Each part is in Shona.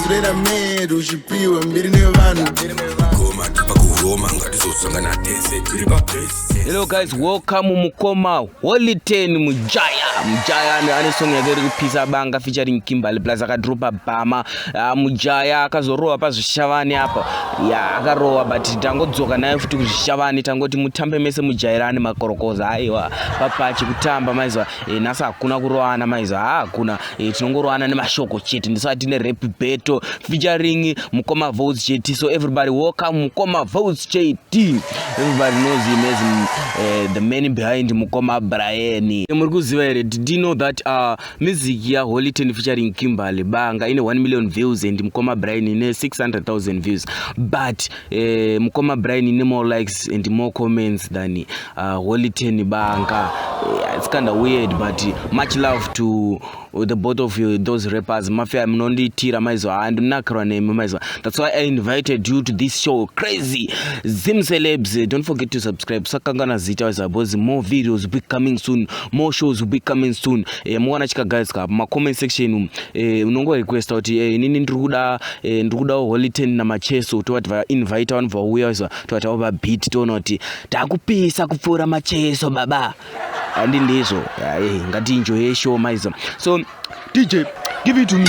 days that I made, ushipiwa mbiri nevanu. Hello guys, welcome Mukoma Holy 10 Mujaya ane song yake iri kupisa Banga featuring Kimberly plus akadropa Bama. Mujaya akazorowa pa Zvishavane apa. Ya akarowa but tangodzoka naye futi kuzvishavane tangoti mutambe mese mujairane makorokoza aiwa papachi kutamba maizwa nasa hakuna kurowana maizwa hakuna tinongorowana nemashoko chete ndisati ne rap battle featuring Mukoma Votes JT. So everybody welcome Mukoma Votes JT. Everybody knows him as the man behind Mukoma Brain. Did you know that music ya Holy 10 featuring Kimberly Banga in 1 million views and Mukoma Brain in 600,000 views, but Mukoma Brain in more likes and more comments than Holy 10 Banga. It's kind of weird, but much love to the both of you, those rappers. Mafia, I'm not tira maizo and nakra name maizo. That's why I invited you to this show. Crazy Zim Celebs. Don't forget to subscribe. Sakangana zita wazabozi. More videos will be coming soon. More shows will be coming soon. Mwana chika guys ka ma comment section unongo request out nini nduguda Holy 10 na macheso to what invite on for wears to what over beat to not takupisa kufura macheso baba. And in this show, ngati enjoy show maizo. So DJ, give it to me.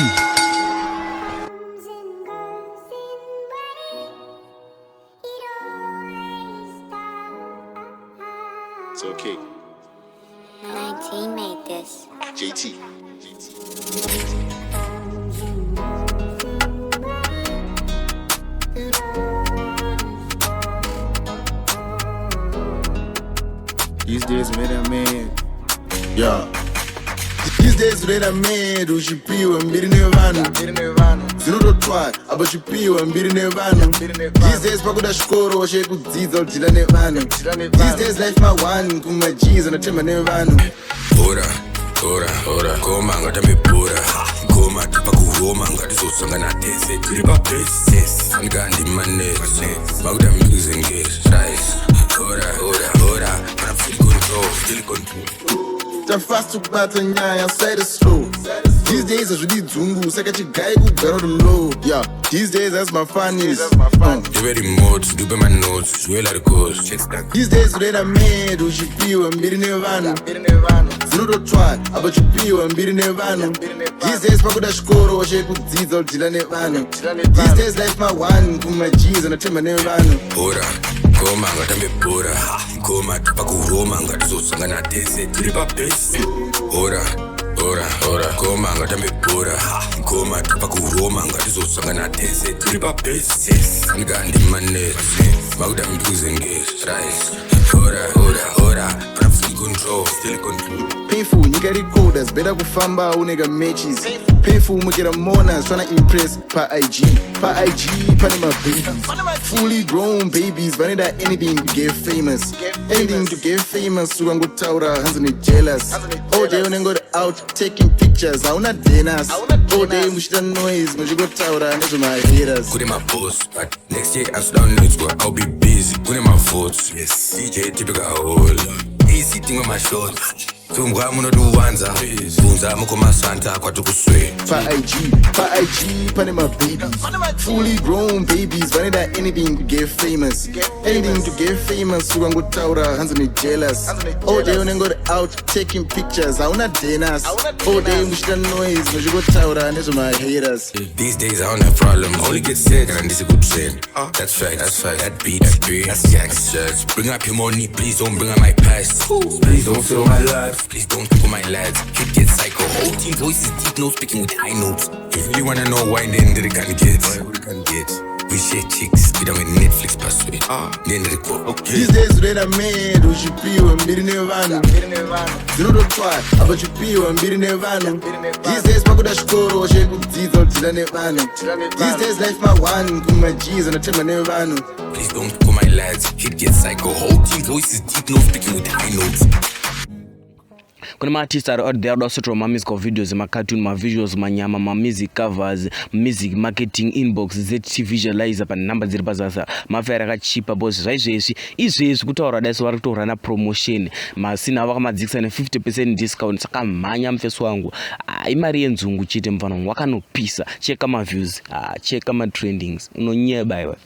It's okay. 19 made this. JT. These days when I made, yeah. These days when I made, ushipiwa mbiri nevanu. Zero try, abashipiwa mbiri nevanu. These days pakuda shkoro washe kudzidza udila nevanu. These days life my one, kumajiza na tema nevanu. Ora, koma ngata mipura. Koma pakuhoma ngati zosangana tese. Tiri pa places, ngandi manese. Pakuda music engage, rise. Ora, I'm still control. Too fast to battle nyaya, side is slow. These days I really dzungu, saka chigai kugara the low. Yeah, these days that's my funnies. You very modes, you be my notes, you like goes. These days when I made, ushipiwa mbiri nevanu. Zero try, abashipiwa mbiri nevanu. These days pakuda shkoro washe kudzidza udila nevanu. These days life my one, kumajiza na tema nevanu. Koma ngata mipura. Koma pakuhoma ngati zosangana tese. Tiri pa places. Ora, koma ngata mipura. Koma pakuhoma ngati zosangana tese. Tiri pa places, ngandi manese. Pakuda music engage, rise. Ora, I'm still control. Painful, nigga recorders, better kufamba unega matches. Painful, mukira monas, tryna impress pa IG, pani my babies. Fully grown babies, vanida anything to get famous. Anything to get famous, sugangu taura, hands on the jealous. All day when I go out, taking pictures, hauna denas. All day mushita noise, mujigo taura, and those are my haters. Put in my post, but next year I'm down next go, I'll be busy. Put in my votes, yes, DJ typical hole. He's sitting on my shoulders. Tumwa muno duwanza Bunza Mukoma Santa kwa tukuswe Pa IG, pani my babies. Fully grown babies, vanida anything to get famous. Anything to get famous, sugangu taura, hands on the jealous. All day when I go out, taking pictures, hauna denas. All day mushita noise, mujigo taura, and those are my haters. These days I don't have problems, only get sick and this is a good trend. That's fact, that beat, that's Jack's church. Bring up your money, please don't bring up my past. Please don't fill my life. Please don't pick on my lads. Kid get psycho. Whole team voices deep, no speaking with high notes. If you really wanna know why then they can get. We share chicks. We don't make Netflix password. Then they go. Okay. These days when I made, ushipiwa mbiri nevanu. Zero try, abashipiwa mbiri nevanu. These days pakuda shkoro washe kudzidza udila nevanu. These days life my one, kumajiza na tema nevanu. Please don't pick on my lads. Kid get psycho. Whole team voices deep, no speaking with high notes. kuna ma-artists ari out there adosotwa ma-musical videos, ma-cartoon, ma-visuals, manyama, ma-music covers, music marketing inbox visualizer pa number dziri pazasa mafare akachipa boss izvezvi kutaura dai vari kutoura na promotion masina vakamadzikisa ne 50% discount saka mhanya mufeso wangu imari yenzungu chete mfana wangu wakanopisa cheka ma views cheka ma trendings unonyeba iwe.